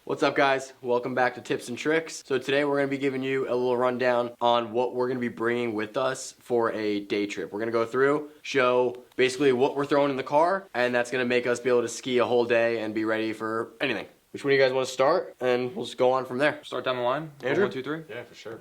What's up, guys? Welcome back to Tips and Tricks. So today we're going to be giving you a little rundown on what we're going to be bringing with us for a day trip. We're going to go through, show basically what we're throwing in the car, and that's going to make us be able to ski a whole day and be ready for anything. Which one do you guys want to start? And we'll just go on from there. Start down the line. Andrew? 1, 2, 3. Yeah, for sure.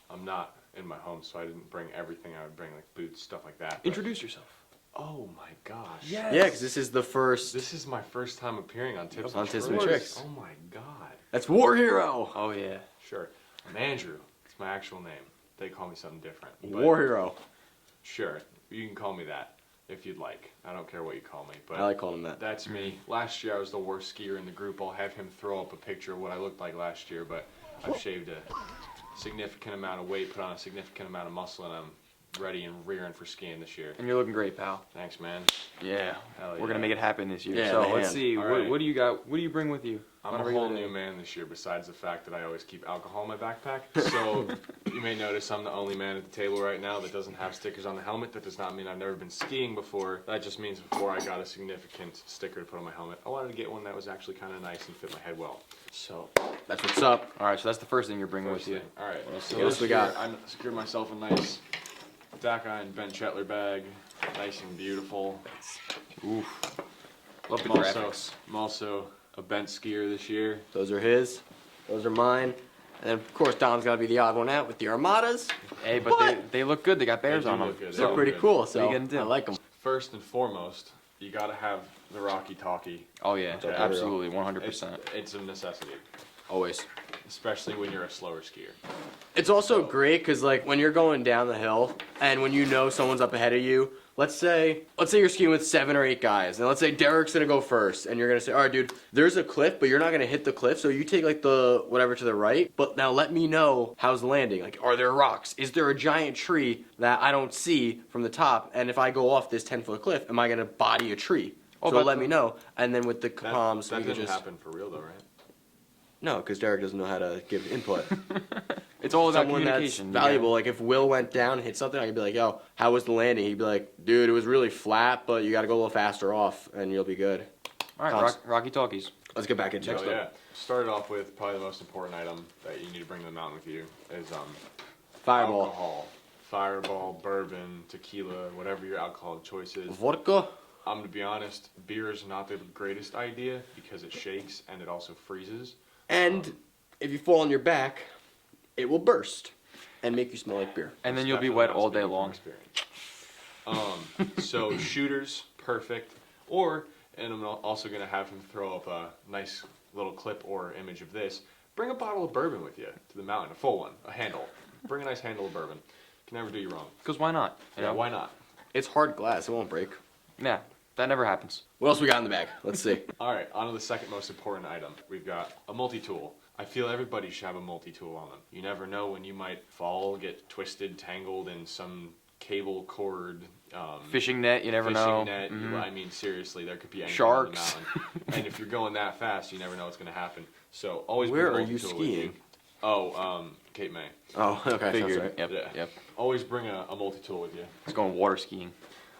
I'm not in my home, so I didn't bring everything. I would bring like boots, stuff like that. Introduce yourself. Oh my gosh. Yes. Yeah, because this is the first. This is my first time appearing on Tips On and Tips Tricks. and Tricks. Oh my god. That's War Hero. Oh yeah. Sure. I'm Andrew. It's my actual name. They call me something different. but War Hero. Sure. You can call me that if you'd like. I don't care what you call me. But I like calling him that. that's me. Last year I was the worst skier in the group. I'll have him throw up a picture of what I looked like last year, but I've shaved a significant amount of weight, put on a significant amount of muscle, and I'm ready and rearing for skiing this year. And you're looking great, pal. Thanks, man. Yeah. Hell We're gonna yeah. make it happen this year. Yeah, so man. let's see. All What, right. what do you got? What do you bring with you? I'm on a regular whole day? new man this year, besides the fact that I always keep alcohol in my backpack. So you may notice I'm the only man at the table right now that doesn't have stickers on the helmet. That does not mean I've never been skiing before. That just means before I got a significant sticker to put on my helmet, I wanted to get one that was actually kind of nice and fit my head well. So That's what's up. All right. So that's the first thing you're bringing first with you. thing. All right. So What else this we year, got? I secured myself a nice Dakai and Ben Chetler bag, nice and beautiful. Oof. Love the I'm also, graphics. I'm also a bent skier this year. Those are his. Those are mine. And then, of course, Dom's got to be the odd one out with the Armadas. Hey, but they look good. They got bears They do on them. look good. They're So pretty good. cool, so What are you gonna do? I like them. First and foremost, you gotta have the Rocky Talkie. Oh yeah. Yeah. Absolutely. It's, 100%. it's a necessity, Always. especially when you're a slower skier. It's also So- great because, like, when you're going down the hill and when you know someone's up ahead of you, let's say you're skiing with 7 or 8 guys, and let's say Derek's gonna go first, and you're gonna say, all right, dude, there's a cliff, but you're not gonna hit the cliff, so you take like the whatever to the right, but now let me know how's the landing. Like, are there rocks? Is there a giant tree that I don't see from the top? And if I go off this 10-foot cliff, am I gonna body a tree? Oh, So but let me know, and then with the That, comms, that we can didn't just happen for real though, right? no, because Derek doesn't know how to give input. It's all about Someone that's communication. you valuable. know? Like if Will went down and hit something, I could be like, "Yo, how was the landing?" He'd be like, "Dude, it was really flat, but you got to go a little faster off, and you'll be good." All right. Comms. Rocky Talkies. Let's get back into Oh it. yeah. Started off with probably the most important item that you need to bring to the mountain with you is Fireball, alcohol. Fireball, bourbon, tequila, whatever your alcohol of choice is. vodka. I'm gonna be honest, beer is not the greatest idea because it shakes and it also freezes. And if you fall on your back, it will burst and make you smell like beer. And then It's you'll be definitely wet not all day speaking from long. experience. So shooters, perfect. Or, and I'm also gonna have him throw up a nice little clip or image of this. Bring a bottle of bourbon with you to the mountain, a full one, a handle. Bring a nice handle of bourbon. Can never do you wrong. Because why not? You Yeah, know? why not? It's hard glass; it won't break. Yeah. That never happens. What else we got in the bag? Let's see. All right, on to the second most important item. We've got a multi-tool. I feel everybody should have a multi-tool on them. You never know when you might fall, get twisted, tangled in some cable cord. Fishing net. You never fishing know. net. Mhm. I mean, seriously, there could be anything Sharks. on the mountain. And if you're going that fast, you never know what's going to happen. So always Where bring a are you multi-tool with skiing? Oh, Cape May. Oh, okay. Figured. Sounds right. Yep. Yeah. Yep. Always bring a multi-tool with you. It's going water skiing.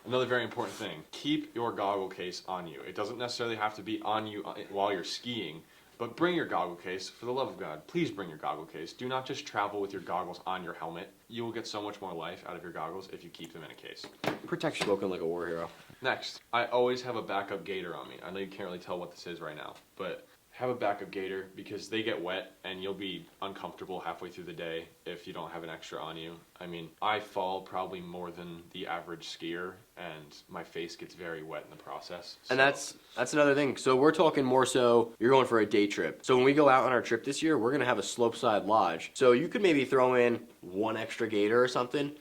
Another very important thing, keep your goggle case on you. It doesn't necessarily have to be on you while you're skiing, but bring your goggle case. For the love of God, please bring your goggle case. Do not just travel with your goggles on your helmet. You will get so much more life out of your goggles if you keep them in a case. Protection. Spoken like a war hero. Next, I always have a backup gaiter on me. I know you can't really tell what this is right now, but have a backup gaiter because they get wet and you'll be uncomfortable halfway through the day if you don't have an extra on you. I mean, I fall probably more than the average skier and my face gets very wet in the process. And so- that's another thing. So we're talking more so you're going for a day trip. So when we go out on our trip this year, we're gonna have a slopeside lodge. So you could maybe throw in one extra gator or something,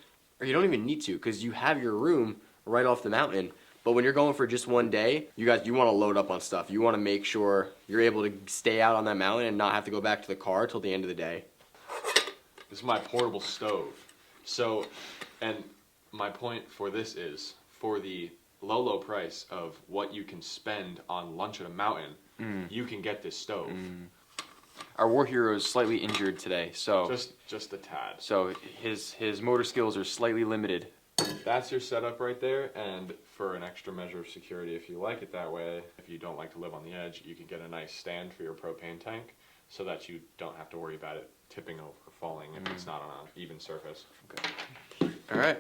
or you don't even need to because you have your room right off the mountain. But when you're going for just one day, you want to load up on stuff. You want to make sure you're able to stay out on that mountain and not have to go back to the car till the end of the day. This is my portable stove. So, and my point for this is, for the low price of what you can spend on lunch at a mountain, you can get this stove. Our war hero is slightly injured today, so Just a tad. his motor skills are slightly limited. That's your setup right there, and for an extra measure of security, if you like it that way, if you don't like to live on the edge, you can get a nice stand for your propane tank so that you don't have to worry about it tipping over or falling if it's not on an even surface. Okay. All right,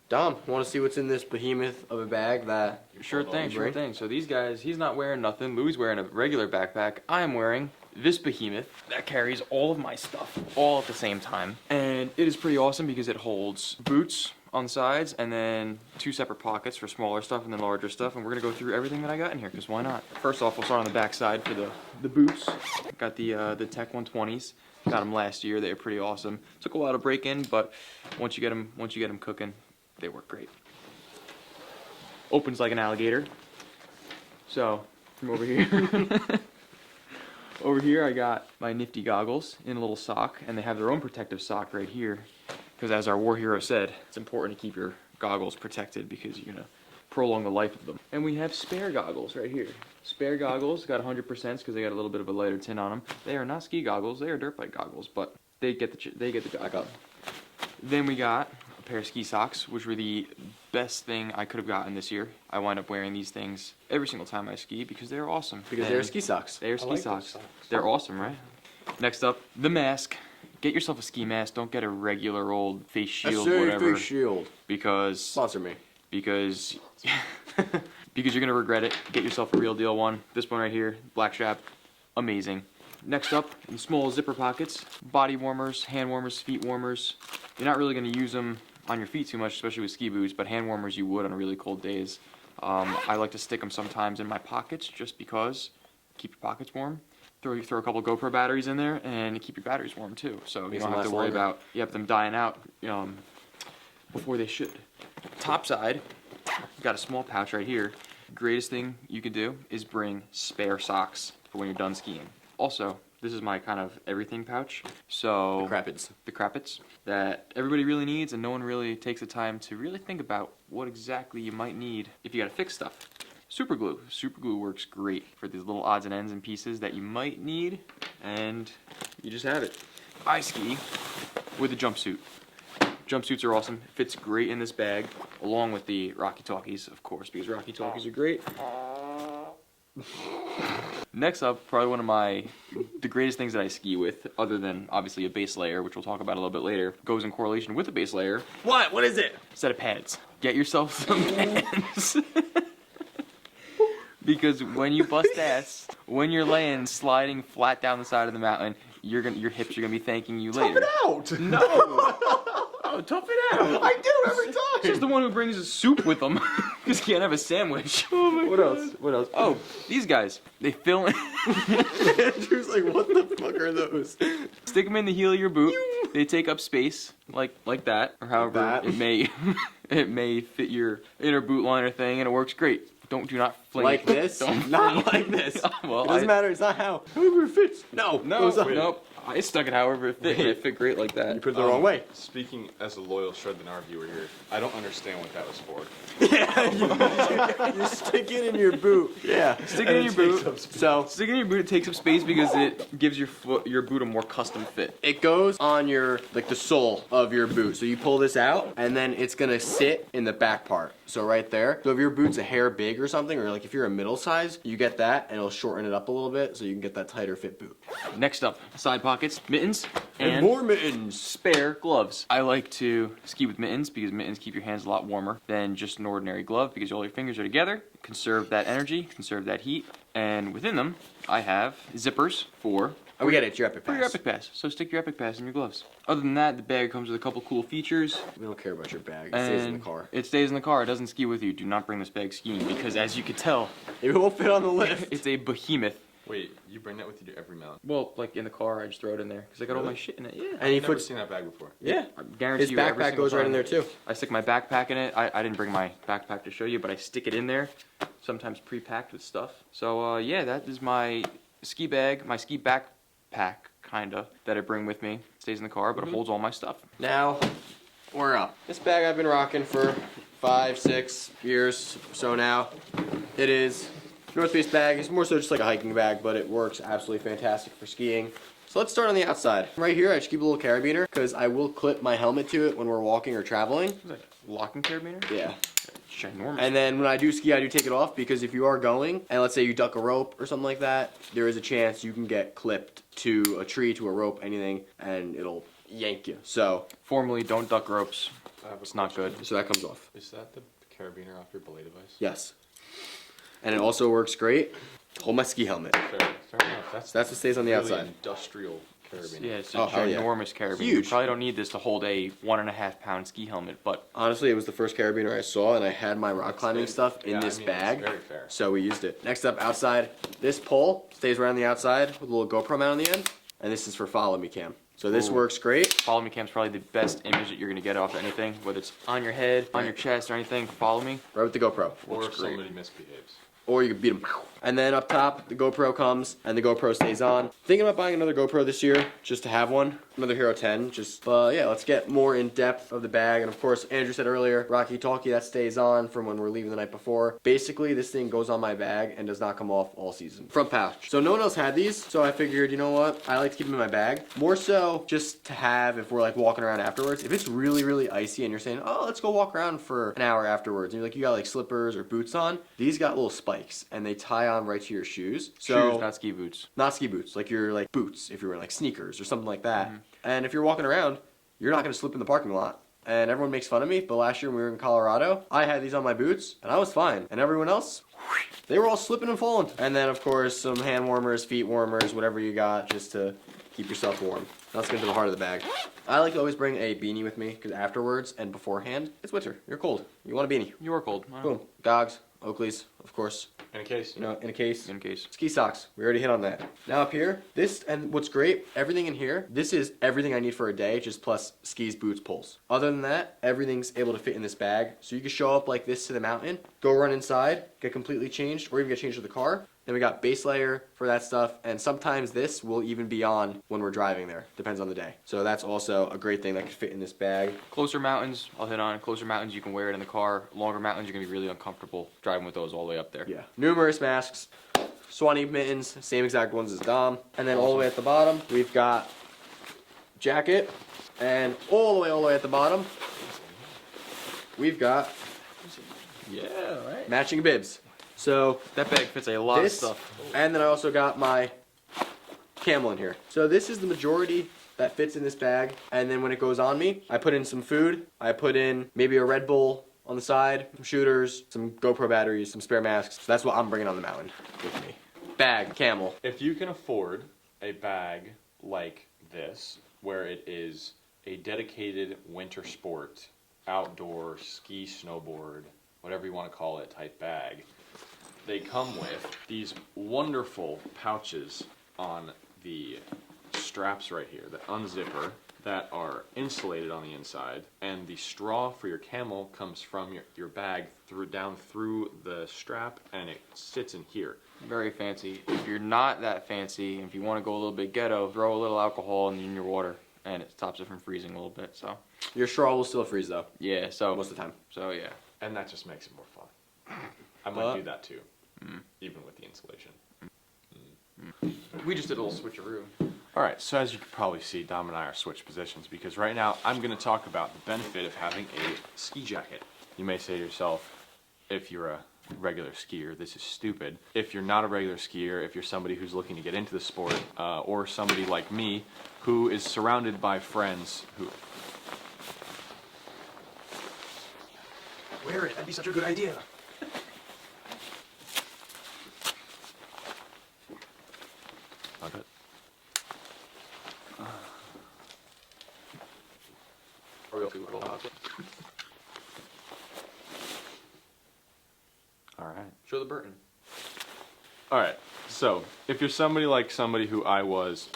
Dom, want to see what's in this behemoth of a bag that Sure you thing, bring? sure thing. So these guys, he's not wearing nothing. Louis wearing a regular backpack. I am wearing this behemoth that carries all of my stuff all at the same time. And it is pretty awesome because it holds boots on the sides and then 2 separate pockets for smaller stuff and then larger stuff. And we're gonna go through everything that I got in here because why not? First off, we'll start on the back side for the boots. Got the Tech 120s. Got them last year. They were pretty awesome. Took a while to break in, but once you get them cooking, they work great. Opens like an alligator. So from over here, over here I got my nifty goggles in a little sock, and they have their own protective sock right here. Because as our war hero said, it's important to keep your goggles protected because you're gonna prolong the life of them. And we have spare goggles right here. Spare goggles, got 100% because they got a little bit of a lighter tint on them. They are not ski goggles, they are dirt bike goggles, but they get the job. Then we got a pair of ski socks, which were the best thing I could have gotten this year. I wind up wearing these things every single time I ski because they're awesome. Because they're ski socks. They are ski like those socks. socks. They're awesome, right? Next up, the mask. Get yourself a ski mask. Don't get a regular old face shield, whatever. Face shield. Because Sponsor me. because because you're gonna regret it. Get yourself a real deal one. This one right here, black strap, amazing. Next up, in small zipper pockets, body warmers, hand warmers, feet warmers. You're not really gonna use them on your feet too much, especially with ski boots, but hand warmers you would on really cold days. I like to stick them sometimes in my pockets just because keep your pockets warm. Throw a couple GoPro batteries in there and keep your batteries warm too. So you Makes don't them have to last worry longer. about them dying out before they should. Top side, got a small pouch right here. Greatest thing you can do is bring spare socks for when you're done skiing. Also, this is my kind of everything pouch. So the crappets that everybody really needs and no one really takes the time to really think about what exactly you might need if you gotta fix stuff. Super glue. Super glue works great for these little odds and ends and pieces that you might need, and you just have it. I ski with a jumpsuit. Jumpsuits are awesome. Fits great in this bag, along with the Rocky Talkies, of course, because Rocky Talkies are great. Next up, probably one of the greatest things that I ski with, other than obviously a base layer, which we'll talk about a little bit later, goes in correlation with a base layer. What? What is it? Set of pads. Get yourself some pads. Because when you bust ass, when you're laying sliding flat down the side of the mountain, your hips are gonna be thanking you later. Tough it out. No. Oh, tough it out. I do every time. Just the one who brings a soup with them, because you can't have a sandwich. Oh my God. Else? What else? Oh, these guys. They fill in. Andrew's like, what the fuck are those? Stick them in the heel of your boot. They take up space, like that, or however that. it may fit your inner boot liner thing, and it works great. Do not fling Like it. this? Don't Not fling like this. Well, It doesn't matter. It's not how. However it fits. No. Goes up. Nope. I stuck it however it fit, and it fit great like that. You put it the wrong way. Speaking as a loyal Shred the Gnar viewer here, I don't understand what that was for. You stick it in your boot. Yeah. Stick it in your boot. So Stick it in your boot. It takes up space because it gives your boot a more custom fit. it goes on the sole of your boot. So you pull this out, and then it's gonna sit in the back part. So right there. So if your boot's a hair big or something, or like if you're a middle size, you get that, and it'll shorten it up a little bit, so you can get that tighter fit boot. Next up, side pockets, mittens, and more mittens. spare gloves. I like to ski with mittens because mittens keep your hands a lot warmer than just an ordinary glove because all your fingers are together. Conserve that energy, conserve that heat, and within them, I have zippers for Oh, we get it. It's your Epic For Pass. your Epic Pass. So stick your Epic Pass in your gloves. Other than that, the bag comes with a couple cool features. We don't care about your bag. It stays in the and car. It stays in the car. It doesn't ski with you. Do not bring this bag skiing because, as you can tell, It won't fit on the lift. it's a behemoth. Wait, you bring that with you to every mountain? Well, like in the car, I just throw it in there because I got all Really? my shit in it. Yeah. And he I've never puts. seen that bag before. Yeah. I guarantee His you every backpack single goes right in time there too. I stick my backpack in it. I didn't bring my backpack to show you, but I stick it in there, sometimes pre-packed with stuff. So yeah, that is my ski bag, my ski backpack, kinda, that I bring with me. It stays in the car, but it holds all my stuff. Now, we're up. This bag I've been rocking for 5-6 years or so now. It is North Face bag. It's more so just like a hiking bag, but it works absolutely fantastic for skiing. So let's start on the outside. Right here, I just keep a little carabiner because I will clip my helmet to it when we're walking or traveling. Locking carabiner? Yeah. It's ginormous. And then when I do ski, I do take it off because if you are going, and let's say you duck a rope or something like that, there is a chance you can get clipped to a tree, to a rope, anything, and it'll yank you. So, Formally, don't duck ropes. It's not good. so that comes off. Is that the carabiner off your belay device? Yes. And it also works great. Hold my ski helmet. Fair enough. That's what stays on the really outside. Industrial carabiner. Yeah, it's a Oh, hell yeah. ginormous carabiner. Huge. You probably don't need this to hold a 1.5 pound ski helmet, but Honestly, it was the first carabiner I saw, and I had my rock climbing stuff in this bag, It's very fair. so we used it. Next up, outside. This pole stays around the outside with a little GoPro mount on the end, and this is for follow me cam. So this Ooh. works great. follow me cam's probably the best image that you're gonna get off anything, whether it's on your head, on your chest, or anything. Follow me. Right with the GoPro. Or Looks if great. somebody misbehaves. Or you can beat them. And then up top, the GoPro comes, and the GoPro stays on. Thinking about buying another GoPro this year, just to have one. Another Hero 10. Yeah, let's get more in depth of the bag. And of course, Andrew said earlier, Rocky Talkie, that stays on from when we're leaving the night before. Basically, this thing goes on my bag and does not come off all season. Front pouch. So no one else had these, so I figured, you know what? I like to keep them in my bag. More so just to have if we're like walking around afterwards. If it's really, really icy and you're saying, oh, let's go walk around for an hour afterwards. And you're like, you got like slippers or boots on. These got little spikes and they tie on right to your shoes. So Shoes, not ski boots. not ski boots, like your like boots if you're wearing like sneakers or something like that. And if you're walking around, you're not gonna slip in the parking lot. And everyone makes fun of me, but last year when we were in Colorado, I had these on my boots and I was fine. And everyone else, they were all slipping and falling. And then of course some hand warmers, feet warmers, whatever you got, just to keep yourself warm. Now let's get into the heart of the bag. I like to always bring a beanie with me because afterwards and beforehand, it's winter. You're cold. You want a beanie. You are cold. Boom. Gogs, Oakleys, of course. In case. You know, in a case. In case. Ski socks. We already hit on that. Now up here, this, and what's great, everything in here, this is everything I need for a day, just plus skis, boots, poles. Other than that, everything's able to fit in this bag. So you can show up like this to the mountain, go run inside, get completely changed, or even get changed to the car. Then we got base layer for that stuff, and sometimes this will even be on when we're driving there. Depends on the day. So that's also a great thing that could fit in this bag. Closer mountains, I'll hit on. Closer mountains, you can wear it in the car. Longer mountains, you're gonna be really uncomfortable driving with those all the way up there. Yeah. Numerous masks, Swanee mittens, same exact ones as Dom. And then all the way at the bottom, we've got jacket, and all the way at the bottom, we've got Yeah, right. matching bibs. So That bag fits a lot this, of stuff. and then I also got my camel in here. So this is the majority that fits in this bag. And then when it goes on me, I put in some food. I put in maybe a Red Bull on the side, some shooters, some GoPro batteries, some spare masks. So that's what I'm bringing on the mountain with me. Bag, camel. If you can afford a bag like this, where it is a dedicated winter sport, outdoor, ski, snowboard, whatever you want to call it, type bag, they come with these wonderful pouches on the straps right here, the unzipper, that are insulated on the inside, and the straw for your camel comes from your bag down through the strap, and it sits in here. Very fancy. If you're not that fancy, if you want to go a little bit ghetto, throw a little alcohol in your water, and it stops it from freezing a little bit. So Your straw will still freeze though, yeah, so most of the time. So yeah. And that just makes it more fun. I might do that too, even with the insulation. We just did a little switcheroo. Alright, so as you can probably see, Dom and I are switched positions because right now I'm going to talk about the benefit of having a ski jacket. You may say to yourself, if you're a regular skier, this is stupid. If you're not a regular skier, if you're somebody who's looking to get into the sport, or somebody like me who is surrounded by friends who... Wear it. That'd be such a good idea. Okay. Alright. Show the Burton. Alright, so if you're somebody like somebody who I was...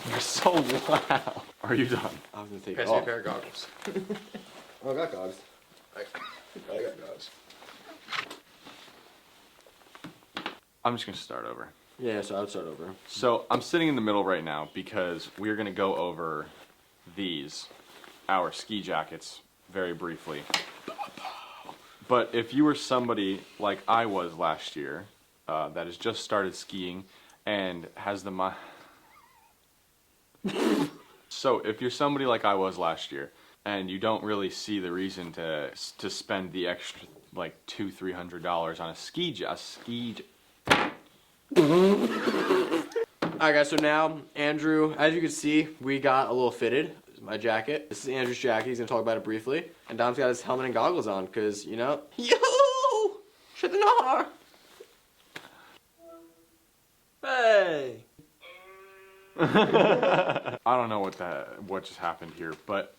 You're so loud. Are you done? I was gonna take Pass it me a off. pair of goggles. Oh, I got gogs. I got goggles. I'm just gonna start over. Yeah, so I would start over. So I'm sitting in the middle right now because we're gonna go over these, our ski jackets, very briefly. But if you were somebody like I was last year, that has just started skiing and has the So if you're somebody like I was last year, and you don't really see the reason to spend the extra like $200-300 on a ski. Alright guys, so now, Andrew, as you can see, we got a little fitted. This is my jacket. This is Andrew's jacket. He's going to talk about it briefly. And Dom's got his helmet and goggles on, because, you know, yo! Shadinar! Hey! I don't know what just happened here, but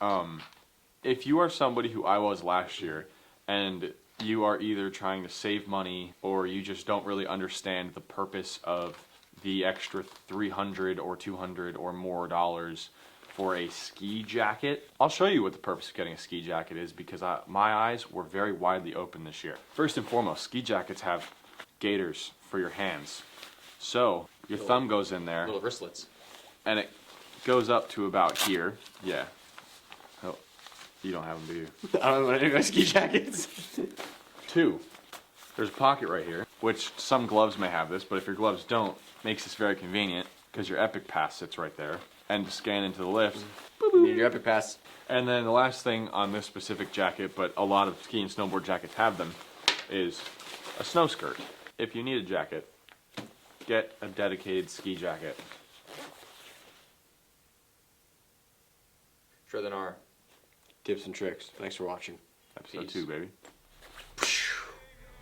if you are somebody who I was last year, and you are either trying to save money, or you just don't really understand the purpose of the extra $300 or $200 or more dollars for a ski jacket, I'll show you what the purpose of getting a ski jacket is, because my eyes were very widely open this year. First and foremost, ski jackets have gaiters for your hands. So your thumb goes in there, Little wristlets. and it goes up to about here. Yeah. Oh, you don't have them, do you? I don't know what any of my ski jackets. 2, there's a pocket right here, which some gloves may have this, but if your gloves don't, makes this very convenient, because your Epic Pass sits right there. And to scan into the lift. You need your Epic Pass. And then the last thing on this specific jacket, but a lot of ski and snowboard jackets have them, is a snow skirt. If you need a jacket, get a dedicated ski jacket. Sure than our tips and tricks. Thanks for watching. Episode Peace. 2, baby.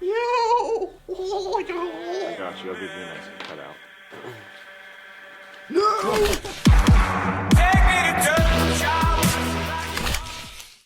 Yo! I got you. I'll give you a nice cut out. No!